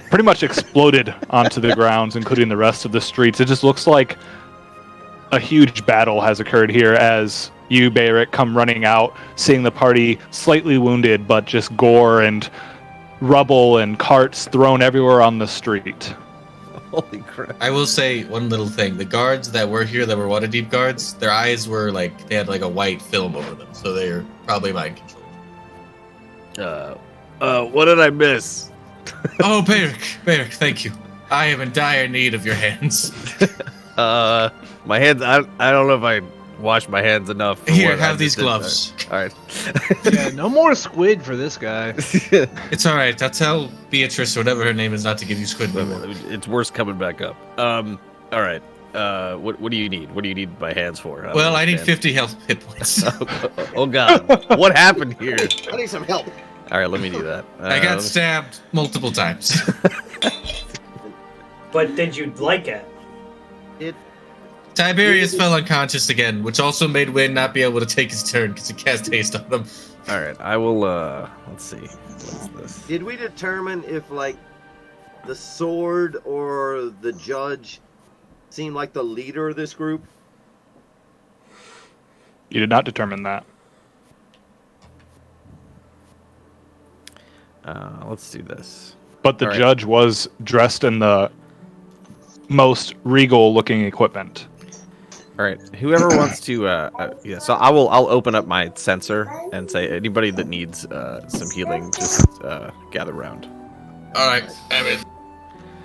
pretty much exploded onto the grounds, including the rest of the streets. It just looks like a huge battle has occurred here as you, Bayrick, come running out, seeing the party slightly wounded, but just gore and rubble and carts thrown everywhere on the street. Holy crap. I will say one little thing. The guards that were here that were Waterdeep guards, their eyes were like, they had like a white film over them. So they're probably mind controlled. What did I miss? Oh, Bayrick, thank you. I am in dire need of your hands. My hands, I don't know if I washed my hands enough. For Here, what have I these just did. gloves. All right. Yeah, no more squid for this guy. It's all right. I'll tell Beatrice or whatever her name is not to give you squid anymore. It's worse coming back up. All right. What do you need? What do you need my hands for? Well, I need 50 hit points. Oh God, what happened here? I need some help. All right, let me do that. I got stabbed multiple times. But did you like it? Tiberius fell unconscious again, which also made Wynn not be able to take his turn because he cast haste on him. All right, I will. Let's see. What's this? Did we determine if like the sword or the judge seemed like the leader of this group? You did not determine that. Let's do this. But the judge was dressed in the most regal-looking equipment. All right, whoever wants to, yeah. So I'll open up my sensor and say anybody that needs some healing, just gather around. All right, Evan.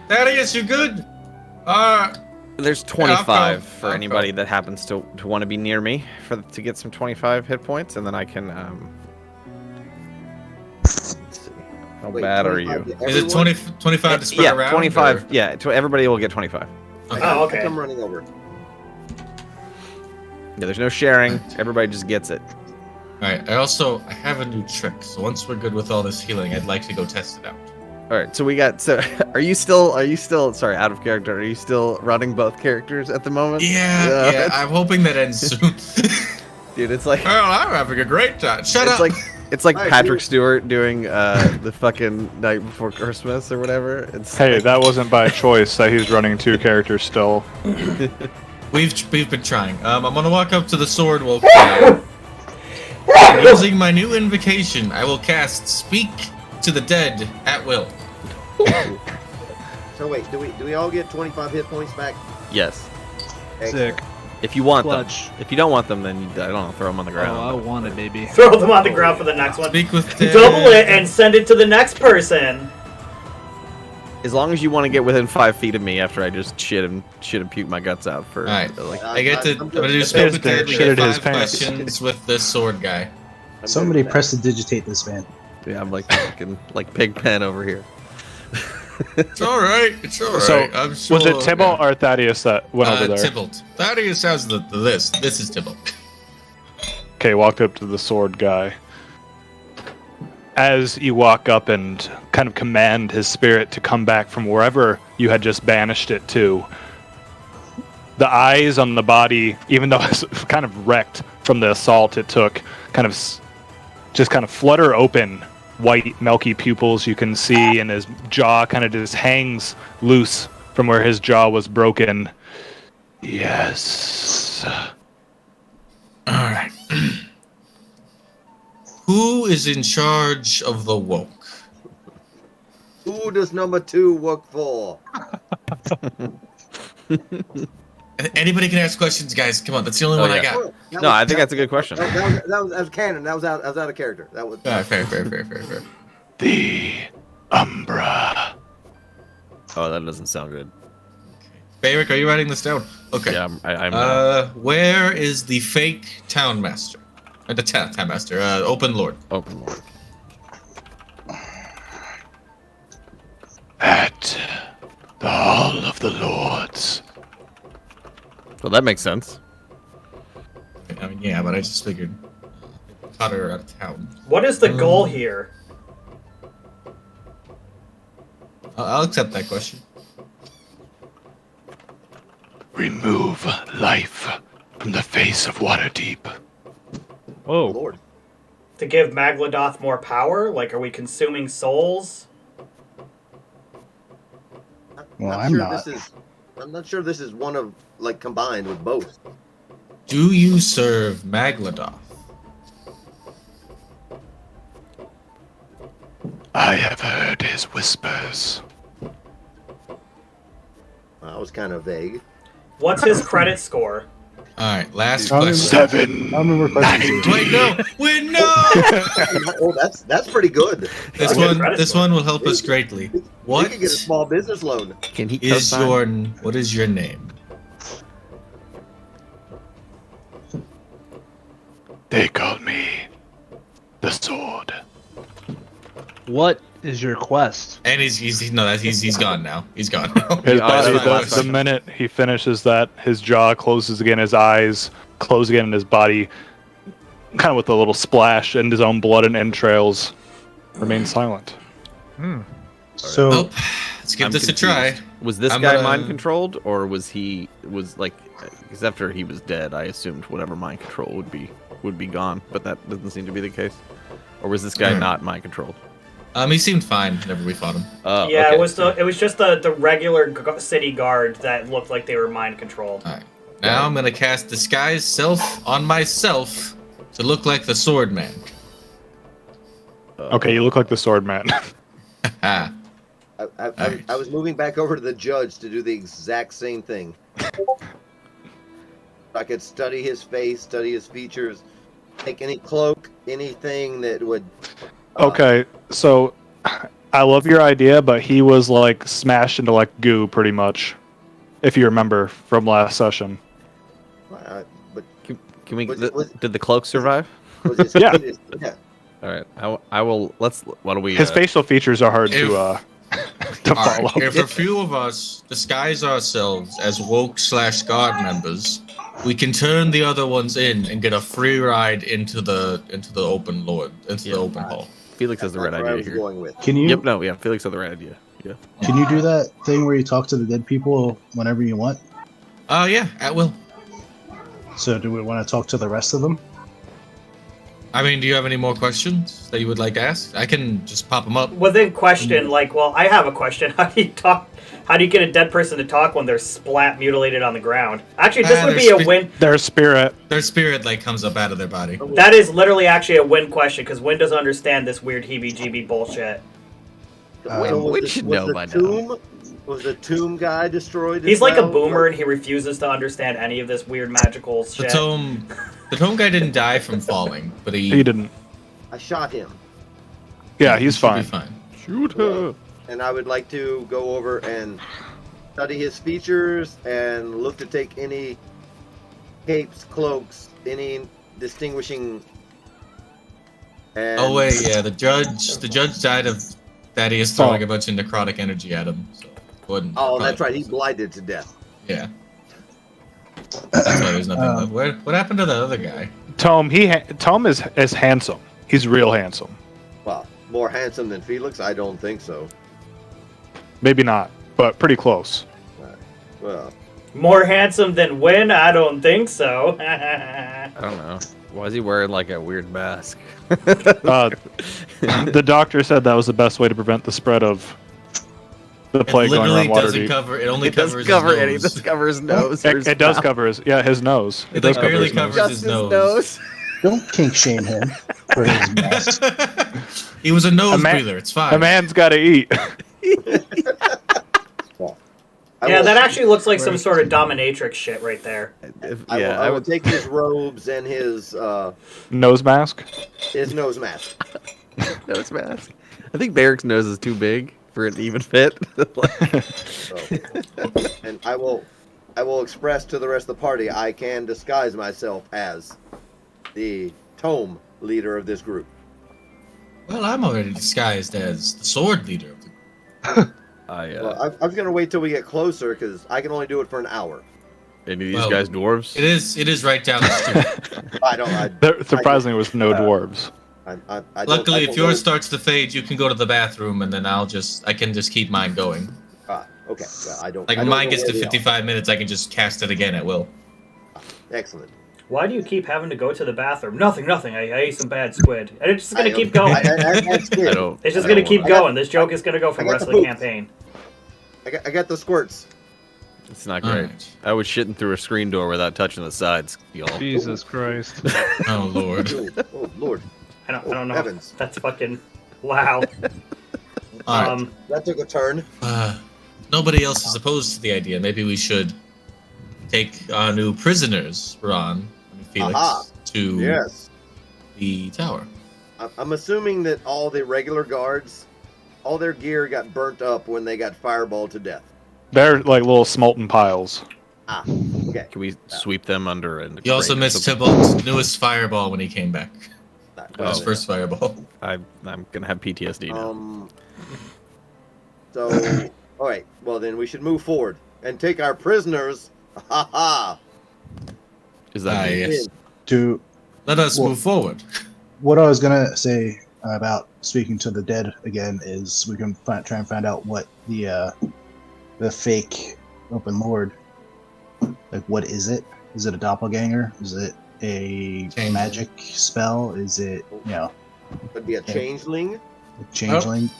Thaddeus, you good? There's 25 for anybody that happens to want to be near me to get some 25 hit points, and then I can. Let's see. How bad are you? Is it 25 to spread around? 25. Or? Yeah, everybody will get 25. Okay. Oh, okay. I'm running over. Yeah, there's no sharing. Everybody just gets it. All right. I have a new trick. So once we're good with all this healing, I'd like to go test it out. All right. So we got. So are you still? Sorry, out of character. Are you still running both characters at the moment? Yeah. I'm hoping that ends soon. Dude, it's like. Oh, I'm having a great time. Shut up. It's like Patrick Stewart doing the fucking Night Before Christmas or whatever. Hey, that wasn't by choice that he's running two characters still. We've been trying. I'm gonna walk up to the sword while using my new invocation. I will cast Speak to the Dead at will. So wait, do we all get 25 hit points back? Yes. Sick. If you want Clutch. them. If you don't want them, then I don't know, throw them on the ground. Oh, I want it, baby. Throw them on the ground for the next one. Speak with dead. Double it and send it to the next person. As long as you want to get within 5 feet of me after I just shit and puke my guts out for. All right. Like, I'm gonna do His Speak with beard Dead. We shitted get his 5 pants. questions with this sword guy. Somebody prestidigitate this man. yeah, I'm like fucking like Pigpen over here. It's all right. It's all right. So, I'm sure, was it Tybalt or Thaddeus that went over there? Tybalt. Thaddeus has the list. This is Tybalt. Okay, walked up to the sword guy. As you walk up and kind of command his spirit to come back from wherever you had just banished it to, the eyes on the body, even though it's kind of wrecked from the assault it took, kind of flutter open. White, milky pupils you can see, and his jaw kind of just hangs loose from where his jaw was broken. Yes. All right. Who is in charge of the woke? Who does number 2 work for? Anybody can ask questions, guys. Come on, that's the only one I got. No, I think that's a good question. That was canon. That was out of character. That was Fair. The Umbra. Oh, that doesn't sound good. Bayrick, are you writing this down? Okay. Yeah, I'm where is the fake town master? The town master. Open Lord. Open Lord. At the Hall of the Lords. Well, that makes sense. I mean, yeah, but I just figured cut her out of town. What is the goal here? I'll accept that question. Remove life from the face of Waterdeep. Whoa. Lord. To give Magladoth more power? Like, are we consuming souls? Well, I'm not. I'm not sure this is one of like combined with both. Do you serve Magladoth? I have heard his whispers. That was kind of vague. What's his credit score? Alright, last I question. Seven. I remember questions. Wait, no! Wait, no! Oh, that's pretty good. This one will help us greatly. You What can get a small business loan. Can he is co-sign? what is your name? They call me the Sword. What is your quest? And he's gone now. He's gone now. His Yeah, body, that's the last the question. minute he finishes that, his jaw closes again, his eyes close again, and his body, kind of with a little splash, and his own blood and entrails remain silent. So Nope. Let's give I'm this confused. a try. Was this I'm guy gonna- mind controlled, or was like? Because after he was dead, I assumed whatever mind control would be gone, but that doesn't seem to be the case. Or was this guy not mind controlled? He seemed fine whenever we fought him. Oh, Yeah, okay. it was just the regular city guard that looked like they were mind controlled. Alright. Now I'm gonna cast Disguise Self on myself to look like the Sword Man. Okay, you look like the Sword Man. Ah. I was moving back over to the judge to do the exact same thing. I could study his face, study his features, take any cloak, anything that would. Okay, so I love your idea, but he was like smashed into like goo pretty much, if you remember from last session. But Can we? Was- Did the cloak survive? was his Yeah. yeah. All right. I will. Let's. Why don't we? His facial features are hard to to Alright, follow. if a few of us disguise ourselves as woke/guard members, we can turn the other ones in and get a free ride into the open the open hall. Felix has the right That's where I idea was here. going with. can you Yep. No. Yeah. Felix has the right idea. Yeah. can you do that thing where you talk to the dead people whenever you want? Yeah, at will. So do we want to talk to the rest of them? I mean, do you have any more questions that you would like to ask? I can just pop them up. Within question, like, well, I have a question. How do you talk? How do you get a dead person to talk when they're splat mutilated on the ground? Actually, this would be a win. Their spirit. Their spirit like comes up out of their body. That is literally actually a win question because Win doesn't understand this weird heebie-jeebie bullshit. we should know by now. Was the tomb guy destroyed? He's as like a well? boomer and he refuses to understand any of this weird magical The shit. tome guy didn't die from falling, but He he didn't. I shot him, Yeah, he's should be fine. Shoot her. and I would like to go over and study his features and look to take any capes, cloaks, any distinguishing. And Oh wait, yeah, the judge died of Thaddeus throwing a bunch of necrotic energy at him. So wouldn't. Oh, that's probably- right. He's blinded to death. Yeah. That's why there's nothing left. What happened to the other guy? Tome, Tome is handsome. He's real handsome. Well, more handsome than Felix? I don't think so. Maybe not, but pretty close. Well, More handsome than Win? I don't think so. I don't know. Why is he wearing like a weird mask? The doctor said that was the best way to prevent the spread of the It plague going literally around doesn't Waterdeep. cover. It only It doesn't covers cover his any. It nose. doesn't cover his nose. or his It does mouth. cover his nose. It does like barely his nose. covers Just his his nose. nose. Don't kink shame him for his mask. He was a nose A man- breather. It's fine. A man's got to eat. I Yeah, will- that actually looks like some sort of dominatrix shit right there. I will take his robes and his Nose mask. nose mask. nose mask. I think Barrick's nose is too big for it to even fit. So, and I will express to the rest of the party I can disguise myself as the tome leader of this group. Well, I'm already disguised as the sword leader of the group. Well, I was gonna wait till we get closer because I can only do it for an hour. Any of these Well, guys dwarves? It is right down the street. I don't. There surprisingly was no dwarves. I don't, Luckily, I if don't yours know. starts to fade, you can go to the bathroom, and then I can just keep mine going. Okay. Well, I don't. Like I when don't mine know gets to where they are. 55 minutes, I can just cast it again at will. Excellent. Why do you keep having to go to the bathroom? Nothing. I ate some bad squid. And it's just gonna keep going. That's I good. don't. It's just I gonna don't keep wanna- going. This joke is gonna go for I the got rest the of the boots. campaign. I got the squirts. It's not All great. right. I was shitting through a screen door without touching the sides, y'all. Jesus Christ. Oh lord. Oh Lord. I don't know. Heavens. That's fucking wow. All right. That took a turn. Nobody else is opposed to the idea. Maybe we should take our new prisoners, Ron and Felix, Aha. to Yes. the tower. I'm assuming that all the regular guards, all their gear got burnt up when they got fireballed to death. They're like little smolten piles. Ah, okay. Can we sweep them under? And You also missed Tybalt's newest fireball when he came back. His first fireball. I'm gonna have PTSD now. So, all right. Well, then we should move forward and take our prisoners. Ha ha. Is that me? Yes. Let us Well- move forward. What I was gonna say about speaking to the dead again is we can try and find out what the fake open lord, like, what is it? Is it a doppelganger? Is it a Changeling. magic spell? Is it, Could be a changeling. a changeling?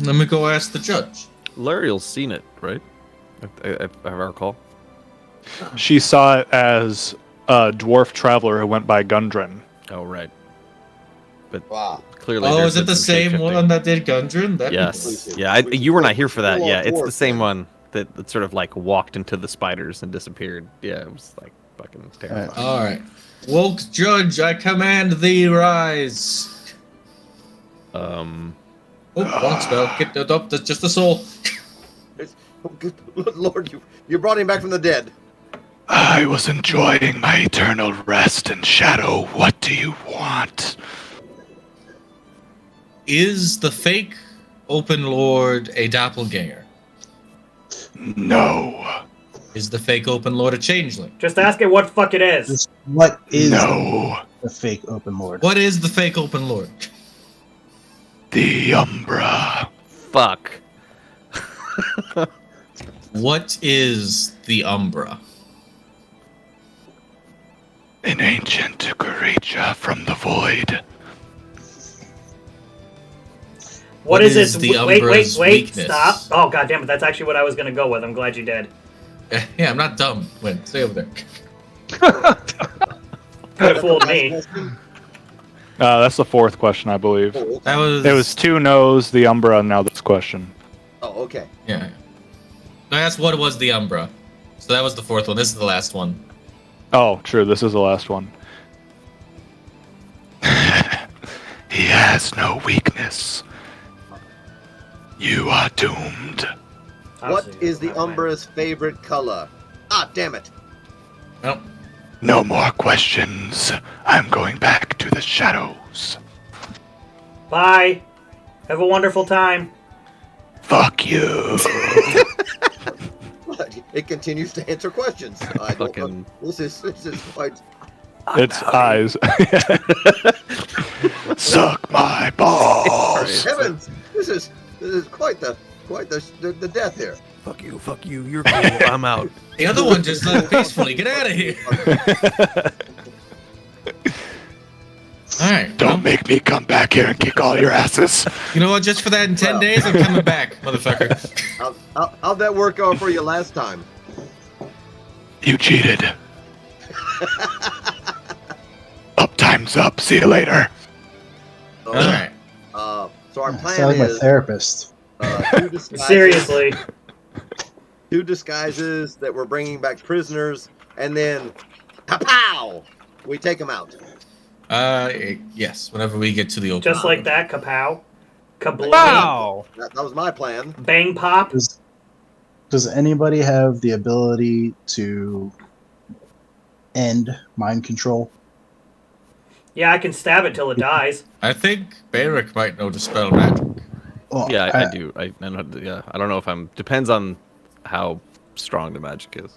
Let me go ask the judge. Luriel's seen it, right? If I recall. She saw it as a dwarf traveler who went by Gundren. Oh, right. But Wow. clearly, Oh, there's is it been the some same shape-shifting. one that did Gundren? Yes. Yeah, you were not here for that. Yeah, it's the same one that sort of like walked into the spiders and disappeared. Yeah, it was like fucking terrifying. All right. Woke judge, I command thee rise. Oh, wrong spell. Get up. That's just the soul. Oh, good Lord, you brought him back from the dead. I was enjoying my eternal rest and shadow. What do you want? Is the fake open lord a doppelganger? No. Is the fake open lord a changeling? Just ask it what the fuck it is. Just what is No. the fake open lord? What is the fake open lord? The Umbra. Fuck. What is the Umbra? An ancient creature from the void. What is it? the Wait, Umbra's wait, weakness? stop. Oh, god damn it, that's actually what I was gonna go with. I'm glad you did. Yeah, I'm not dumb. Wait, stay over there. Could fooled me. That's the fourth question, I believe. Oh, okay. That was. It was two no's, the Umbra, and now this question. Oh, okay. Yeah. No, that's what was the Umbra. So that was the fourth one. This is the last one. Oh, true. This is the last one. He has no weakness. You are doomed. What is the Umbra's favorite color? Ah, damn it. Well, No more questions. I'm going back to the shadows. Bye. Have a wonderful time. Fuck you. But it continues to answer questions. I don't know. Fucking- This is quite. Its eyes. Suck my balls. Heavens! This is quite the death here. Fuck you, you're cool, I'm out. the other one just left peacefully. Get out of here. All right. Don't make me come back here and kick all your asses. You know what? Just for that in 10 days, I'm coming back, motherfucker. How'd that work out for you last time? You cheated. Time's up. See you later. All right. So our Sound plan like my is therapist. two disguises, Seriously. two disguises that we're bringing back prisoners, and then pow, we take them out. Yes. Whenever we get to the open. Just like that, kapow. Kabloom. Wow. That was my plan. Bang pop. Does anybody have the ability to end mind control? Yeah, I can stab it till it dies. I think Barrick might know to spell magic. Well, Yeah, I do. I know. Yeah, I don't know if I'm. Depends on how strong the magic is.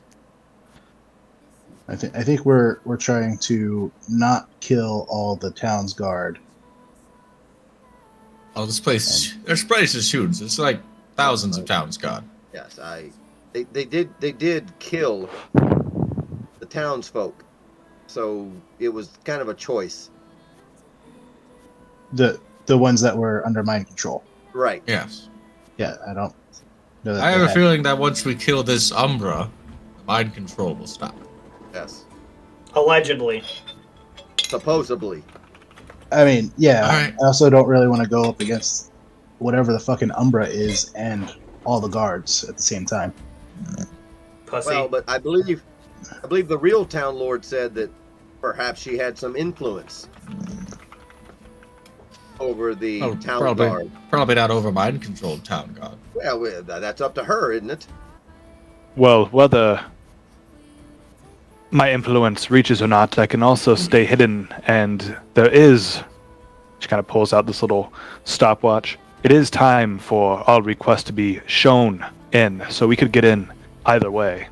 I think we're trying to not kill all the town's guard. Oh, this place. There's places huge. It's like thousands of towns, God. Yes, they did kill the townsfolk, so it was kind of a choice. The ones that were under mind control. Right. Yes. Yeah, I don't. know that I they have a had- feeling that once we kill this Umbra, mind control will stop. Yes. Allegedly. Supposedly. I mean, yeah. Alright. I also don't really want to go up against whatever the fucking Umbra is and all the guards at the same time. Pussy. Well, but I believe the real town lord said that perhaps she had some influence over the Oh, town guard. probably not over mind controlled town guard. Well, that's up to her, isn't it? Well, whether my influence reaches or not, I can also stay hidden, and there is... She kind of pulls out this little stopwatch. It is time for all requests to be shown in, so we could get in either way.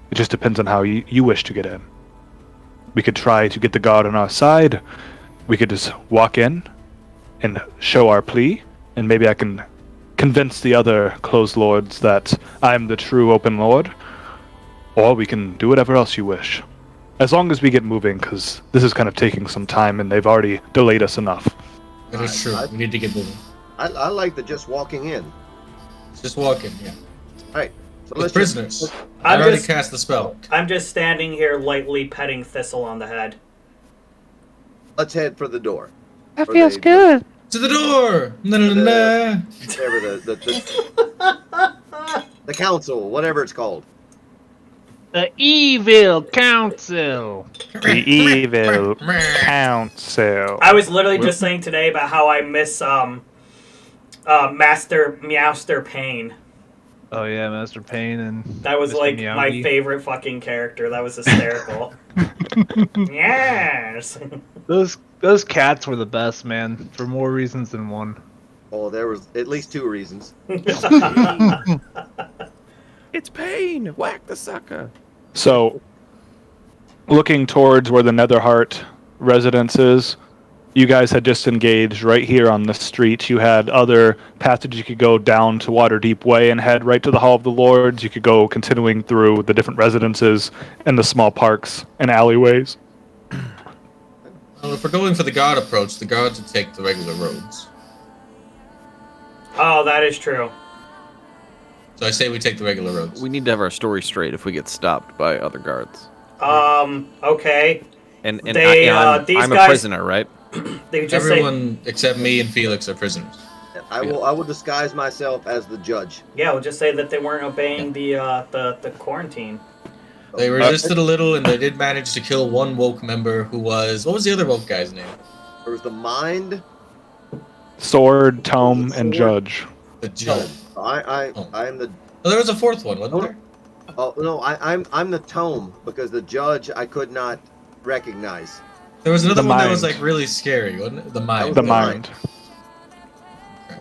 It just depends on how you wish to get in. We could try to get the guard on our side. We could just walk in and show our plea, and maybe I can convince the other closed lords that I'm the true open lord. Or we can do whatever else you wish. As long as we get moving, because this is kind of taking some time and they've already delayed us enough. That is true. We need to get moving. I like the just walking in. Just walk in, yeah. Alright. So With let's prisoners. I I'm already just, cast the spell. I'm just standing here lightly petting Thistle on the head. let's head for the door. That Or feels they- good. To the door! Na, na, na, na. Whatever the council, whatever it's called. The evil council. The evil council. I was literally just saying today about how I miss Master Meowster Pain. Oh yeah, Master Pain and That was Mr. like my Meowdy. favorite fucking character. That was hysterical. Yes. Those cats were the best, man, for more reasons than one. Oh, there was at least 2 reasons. It's pain. Whack the sucker. So, looking towards where the Netherheart residence is, you guys had just engaged right here on the street. You had other passages you could go down to Waterdeep Way and head right to the Hall of the Lords. You could go continuing through the different residences and the small parks and alleyways. Well, if we're going for the guard approach, the guards would take the regular roads. Oh, that is true. So I say we take the regular roads. We need to have our story straight if we get stopped by other guards. Okay. And They, these I'm a guys- prisoner, right? They would just say, Everyone except me and Felix are prisoners. I will disguise myself as the judge. yeah, we'll just say that they weren't obeying the quarantine. They resisted a little, and they did manage to kill one woke member who was... What was the other woke guy's name? There was the mind. Sword, tome, and Sword. judge. The judge. I am the. Oh, there was a fourth one, wasn't Oh, there? Oh no, I'm the tome because the judge I could not recognize. There was another The one that was mind. like really scary, wasn't it? The mind. The mind.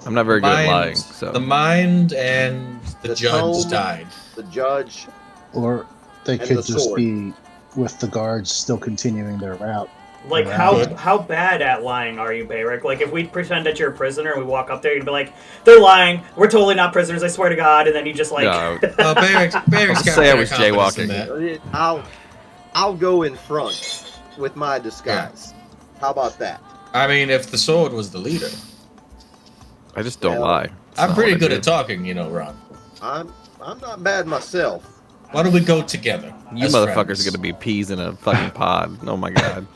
I'm not very good at Mind- lying, so. The mind and the The judge tome. died. The judge. Or they And could the just sword. be with the guards still continuing their route. Like, Right. how bad at lying are you, Bayrick? Like, if we pretend that you're a prisoner and we walk up there, you'd be like, they're lying, we're totally not prisoners, I swear to God, and then you just like... No. Oh, Barrick's I'll got say I better was confidence than jaywalking. that. I'll go in front with my disguise. How about that? I mean, if the sword was the leader. I just don't Well, lie. That's I'm not pretty what I good do. at talking, you know, Ron. I'm not bad myself. Why don't we go together? You as motherfuckers friends? are gonna be peas in a fucking pod. Oh my god.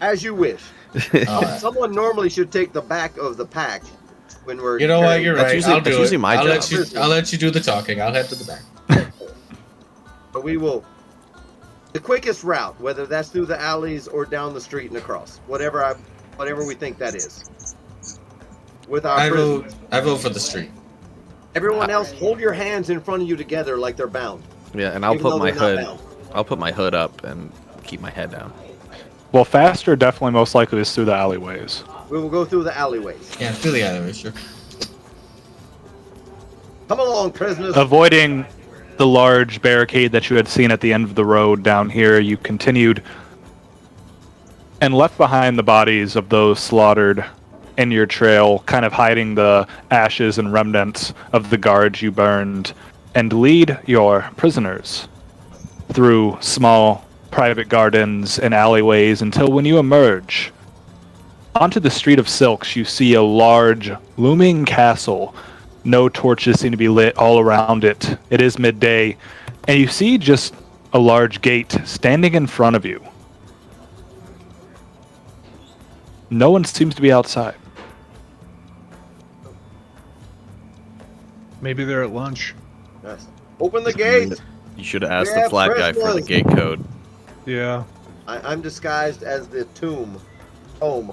As you wish. Alright. Someone normally should take the back of the pack when we're. You know what? carrying- You're That's right. usually- I'll that's do usually it. my I'll job. let you do the talking. I'll head to the back. But we will. The quickest route, whether that's through the alleys or down the street and across, whatever we think that is. With our I vote. prisoners. I vote for the street. Everyone else, hold your hands in front of you together like they're bound. Yeah, and I'll Even put though my they're not hood. bound. I'll put my hood up and keep my head down. Well, faster definitely most likely is through the alleyways. We will go through the alleyways. Yeah, through the alleyway, sure. Come along, prisoners. Avoiding the large barricade that you had seen at the end of the road down here, you continued and left behind the bodies of those slaughtered in your trail, kind of hiding the ashes and remnants of the guards you burned, and lead your prisoners through small private gardens and alleyways until when you emerge onto the Street of Silks, you see a large, looming castle No torches seem to be lit all around it. It is midday, and you see just a large gate standing in front of you. No one seems to be outside. Maybe they're at lunch. Yes. Open the gate. You should have asked Yeah, the flat guy for the Christmas. gate code. Yeah. I'm disguised as the home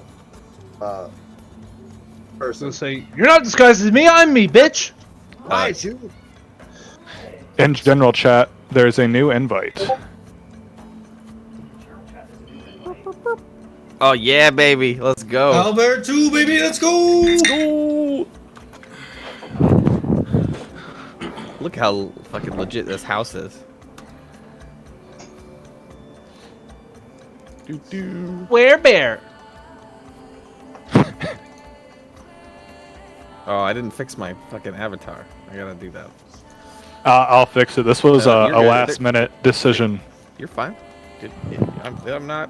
So person. say, you're not disguised as me, I'm me, bitch! Right, you. In general chat, there's a new invite. Oh yeah, baby, let's go. Albert 2, baby, let's go! Look how fucking legit this house is. Where bear? Oh, I didn't fix my fucking avatar. I gotta do that. I'll fix it. This was You're a good. last-minute decision. You're fine. I'm not.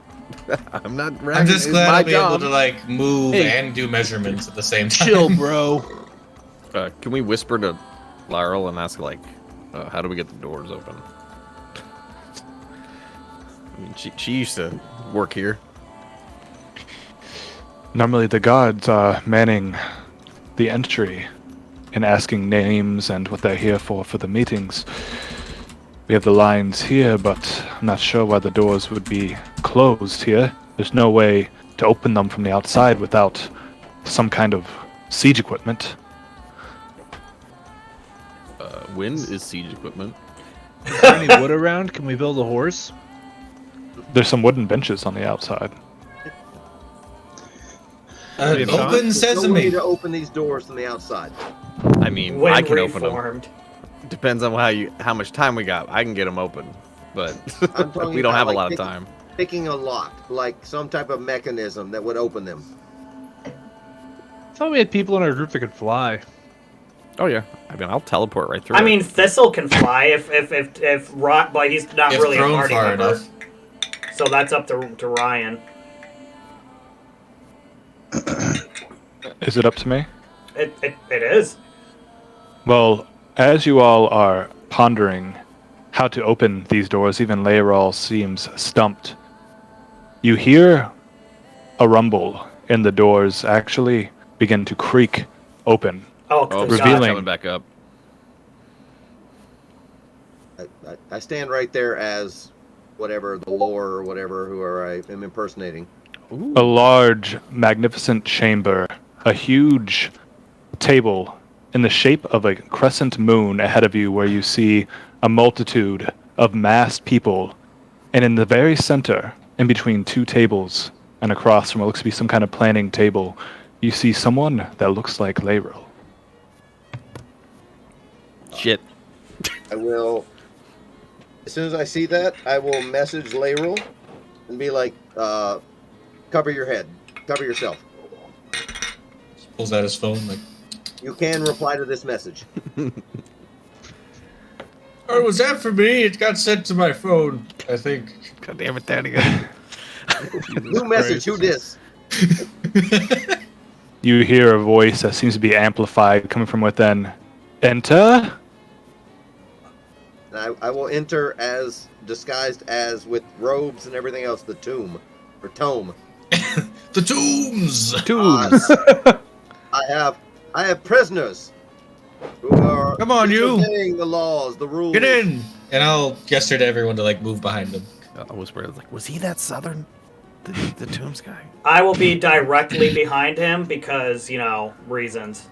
I'm not. I'm Ragging. just It's glad my I'll be able job. to like move Hey. and do measurements at the same time. Chill, bro. Can we whisper to Laurel and ask like, how do we get the doors open? I mean, she used to work here. Normally the guards are manning the entry and asking names and what they're here for the meetings. We have the lines here, but I'm not sure why the doors would be closed here. There's no way to open them from the outside without some kind of siege equipment. When is siege equipment? Is there any wood around? Can we build a horse? There's some wooden benches on the outside. We have Open time? There's no way sesame. to open these doors from the outside. I mean, When I can open them. reformed. Depends on how much time we got. I can get them open, but I'm talking we don't about, have a like, lot of picking- time. Picking a lock, like some type of mechanism that would open them. I thought we had people on our group that could fly. Oh yeah, I mean, I'll teleport right through. I it. mean, Thistle can fly if Rot, but he's not If really a thrown party far member. enough. So that's up to Ryan. Is it up to me? It is. Well, as you all are pondering how to open these doors, even Laeral seems stumped. You hear a rumble, and the doors actually begin to creak open. Oh, oh, God. revealing- coming back up. I stand right there as whatever the lore or whatever who I am impersonating. Ooh. A large, magnificent chamber, a huge table in the shape of a crescent moon ahead of you, where you see a multitude of massed people, and in the very center, in between two tables and across from what looks to be some kind of planning table, you see someone that looks like Laeral. Shit. I will, as soon as I see that, I will message Laeral and be like, cover your head, cover yourself. Pulls out his phone like, You can reply to this message. oh, was that for me? It got sent to my phone, I think. God damn it, Daddy. again. Who message? Who dis? You hear a voice that seems to be amplified coming from within. Enter? And I will enter as disguised as with robes and everything else. The tomb or tome. The tombs! Tombs. I have prisoners who are Come on, you. disobeying the laws, the rules. Get in! And I'll gesture to everyone to like move behind him. I was worried. Like, was he that southern? The Tombs guy. I will be directly behind him because, reasons.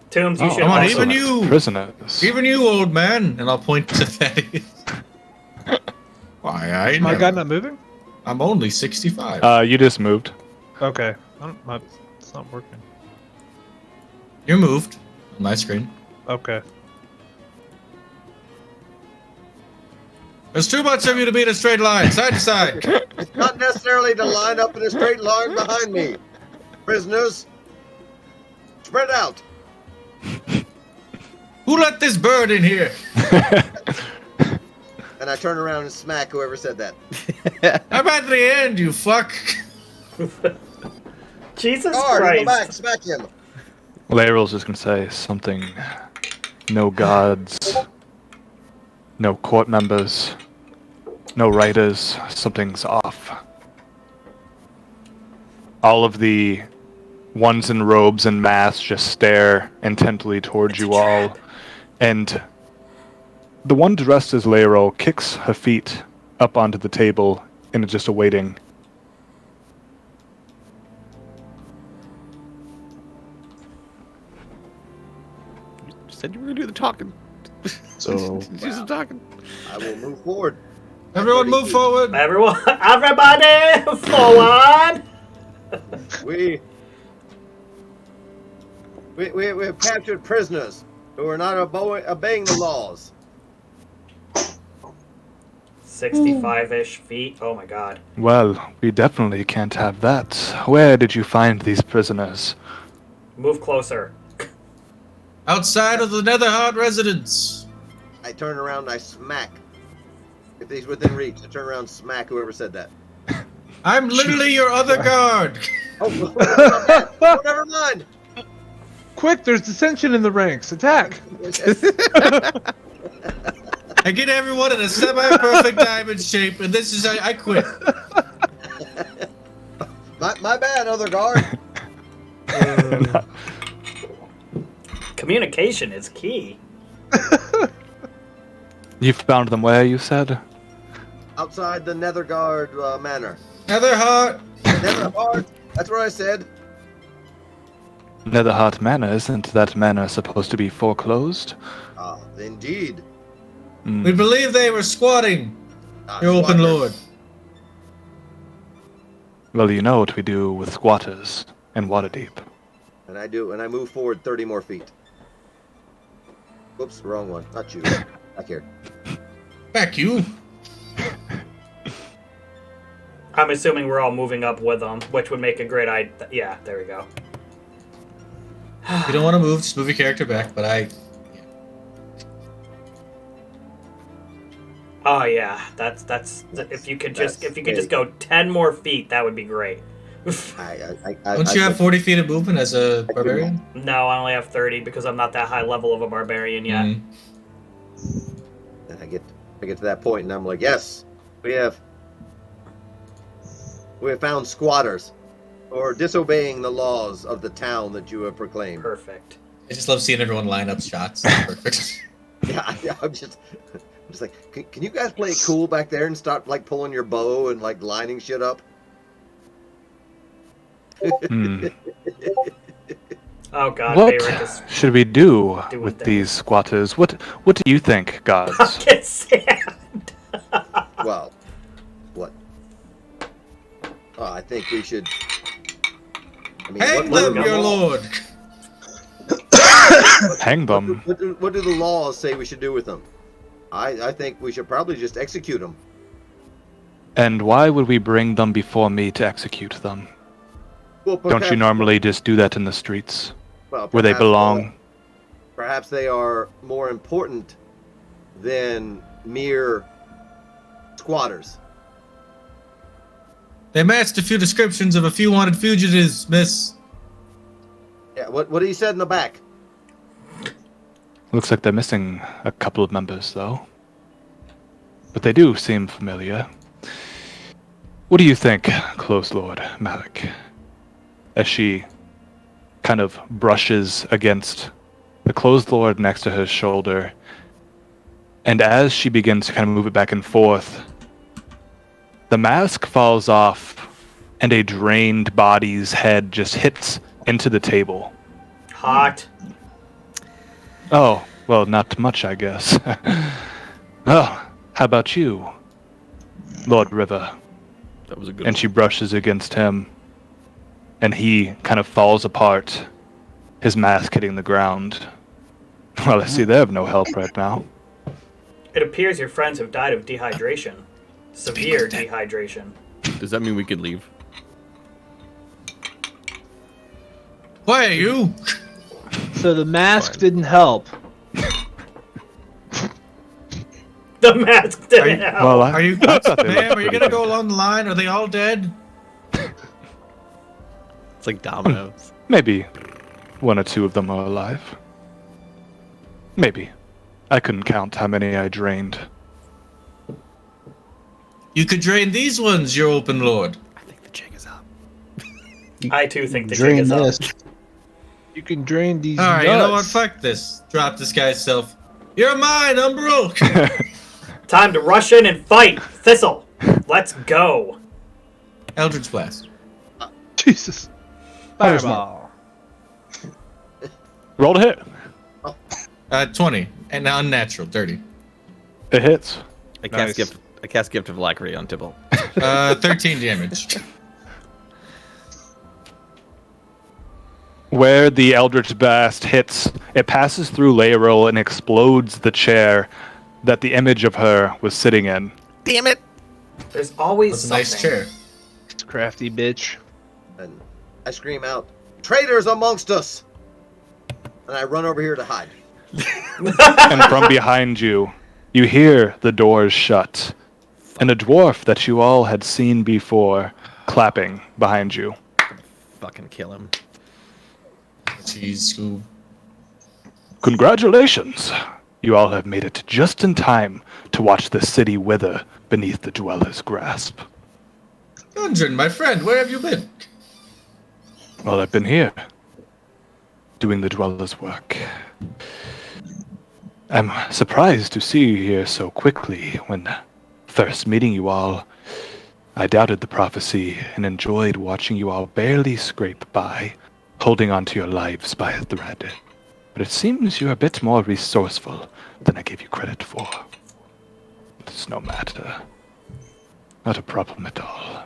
Tombs, you should come on, also- even you. Prisoners. Even you, old man! And I'll point to Thaddeus. Why, I My never- guy not moving? I'm only 65. You just moved. Okay. It's not working. You're moved on my screen. Okay. There's too much of you to be in a straight line, side to side. It's not necessarily to line up in a straight line behind me. Prisoners, spread out. Who let this bird in here? And I turn around and smack whoever said that. I'm at the end, you fuck. Jesus Hard in the Christ. back, smack him. Lairel's just gonna say something. No gods. No court members. No writers. Something's off. All of the ones in robes and masks just stare intently towards you all. And the one dressed as Lairel kicks her feet up onto the table and is just awaiting. You said you were gonna do the talking. So Do some talking. I will move forward. Everyone move forward. Everybody forward! We have captured prisoners who are not obeying the laws. 65-ish feet. Oh my god. Well, we definitely can't have that. Where did you find these prisoners? Move closer. Outside of the Netherheart residence. I turn around and I smack. If he's within reach, I turn around and smack whoever said that. I'm literally your other guard. Oh, never mind. Quick, there's dissension in the ranks. Attack! I get everyone in a semi-perfect diamond shape, and this is I quit. My bad, other guard. Communication is key. You found them where, you said? Outside the Netherguard manor. Netherheart. Netherguard. That's what I said. Netherheart Manor, isn't that manor supposed to be foreclosed? Indeed. We believe they were squatting. Your open Squatters. lord. Well, you know what we do with squatters in Waterdeep. And I do, and I move forward 30 more feet. Whoops, wrong one. Not you. Back here. Back you. I'm assuming we're all moving up with them, which would make a great idea. Yeah, there we go. You don't want to move, just move your character back, but I... Oh yeah, that's if you could just go 10 more feet, that would be great. Don't you have 40 feet of movement as a barbarian? No, I only have 30 because I'm not that high level of a barbarian yet. And I get to that point, and I'm like, yes, we have found squatters, or disobeying the laws of the town that you have proclaimed. Perfect. I just love seeing everyone line up shots. That's perfect. Yeah, I'm just like, can you guys play it cool back there and start like pulling your bow and like lining shit up? Oh god, What Bayrick is should we do doing with things. these squatters? What do you think, gods? pocket sand. Well, what? I think we should. I mean, Hang what them, do- your lord. Hang them. What do the laws say we should do with them? I think we should probably just execute them. And why would we bring them before me to execute them? Well, Don't you perhaps- normally just do that in the streets well, where they perhaps, belong? Perhaps they are more important than mere squatters. They matched a few descriptions of a few wanted fugitives, miss. Yeah. What he said in the back? Looks like they're missing a couple of members, though. But they do seem familiar. What do you think, Close Lord Malik? As she kind of brushes against the Closed Lord next to her shoulder, and as she begins to kind of move it back and forth, the mask falls off, and a drained body's head just hits into the table. Hot. Oh, well, not much, I guess. Oh, how about you, Lord River? That was a good And she brushes against him, and he kind of falls apart, his mask hitting the ground. Well, I see they have no help right now. It appears your friends have died of dehydration. Severe dehydration. Does that mean we could leave? Why are you? So the mask Fine. didn't help. The mask didn't help. Well, Are you, I thought they ma'am? looked Are you pretty gonna good. go along the line? Are they all dead? It's like dominoes. Maybe one or two of them are alive. Maybe. I couldn't count how many I drained. You could drain these ones, your open lord. I think the jig is up. I too think the jig Drain is up. this. You can drain these. Alright, you know what? nuts. Fuck this. Drop this guy's self. You're mine, Umbro! Time to rush in and fight! Thistle! Let's go! Eldritch Blast. Jesus. Fire's Fireball. Roll to hit. 20. And unnatural, dirty. It hits. I cast Nice. gift of alacrity on Tibble. 13 damage. Where the Eldritch Blast hits, it passes through Laeril and explodes the chair that the image of her was sitting in. Damn it! There's always That's a something. nice chair. It's crafty bitch. And I scream out, "Traitors amongst us!" And I run over here to hide. And from behind you, you hear the doors shut, and a dwarf that you all had seen before clapping behind you. Fucking kill him. Jeez, Scoob. Congratulations! You all have made it just in time to watch the city wither beneath the dweller's grasp. Gundren, my friend, where have you been? Well, I've been here, doing the dweller's work. I'm surprised to see you here so quickly. When first meeting you all, I doubted the prophecy and enjoyed watching you all barely scrape by, holding on to your lives by a thread. But it seems you're a bit more resourceful than I gave you credit for. It's no matter. Not a problem at all.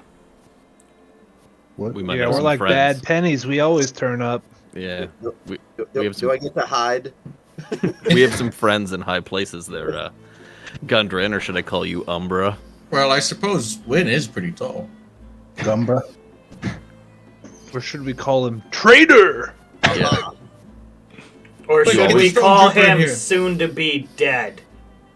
What? We might Yeah, have we're some like friends. bad pennies. We always turn up. Yeah. We Do, have some- do I get to hide? we have some friends in high places there, Gundren, or should I call you Umbra? Well, I suppose Win is pretty tall. Gumbra? Or should we call him traitor? Yeah. Or Wait, should get we the call Stormtrooper in him here. soon to be dead?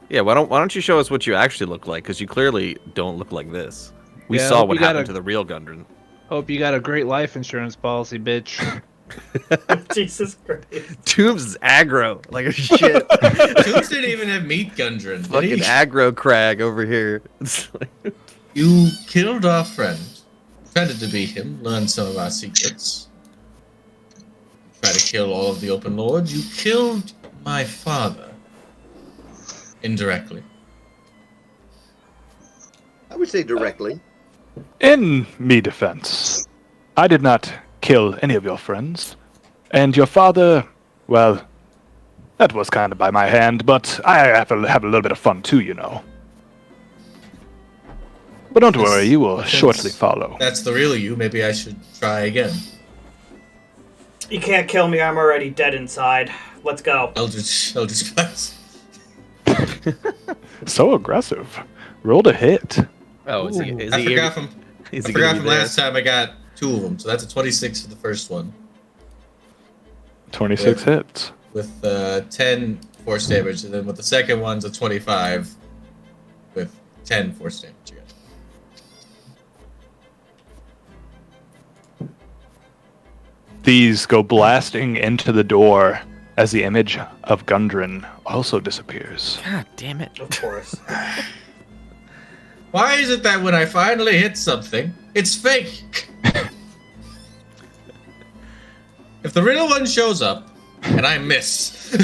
Yeah, why don't you show us what you actually look like? Because you clearly don't look like this. We Yeah, saw hope what you got happened a- to the real Gundren. Hope you got a great life insurance policy, bitch. Jesus Christ. Tubes is aggro like a shit. Tubes didn't even have meat, Gundren. did Fucking he? aggro crag over here. It's like- You killed our friend. Pretended to be him. Learned some of our secrets. Tried to kill all of the Open Lords. You killed my father. Indirectly. I would say directly. In me defense, I did not kill any of your friends. And your father, well, that was kind of by my hand, but I have a little bit of fun too, you know. But don't worry, you will shortly follow. That's the real you. Maybe I should try again. You can't kill me. I'm already dead inside. Let's go. Eldritch Blast. So aggressive. Rolled a hit. Oh, is he? Is I he? forgot from is I he forgot gonna from be there? last time I got 2 of them, so that's a 26 for the first one. 26 Yeah. hits. With 10 force damage, and then with the second one's a 25 with 10 force damage again. These go blasting into the door as the image of Gundren also disappears. God damn it! Of course. Why is it that when I finally hit something, it's fake? If the real one shows up and I miss,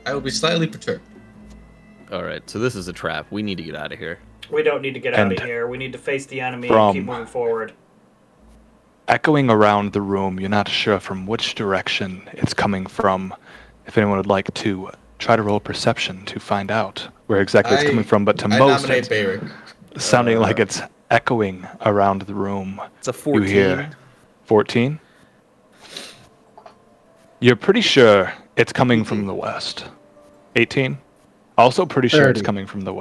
I will be slightly perturbed. All right, so this is a trap. We need to get out of here. We don't need to get out And of here. We need to face the enemy from- and keep moving forward. Echoing around the room, you're not sure from which direction it's coming from. If anyone would like to try to roll perception to find out where exactly it's coming from, but to I most nominate it's Bayrick. sounding like it's echoing around the room. It's a 14. You hear 14? You're pretty sure it's coming from the west. 18? Also pretty sure it's 30. coming from the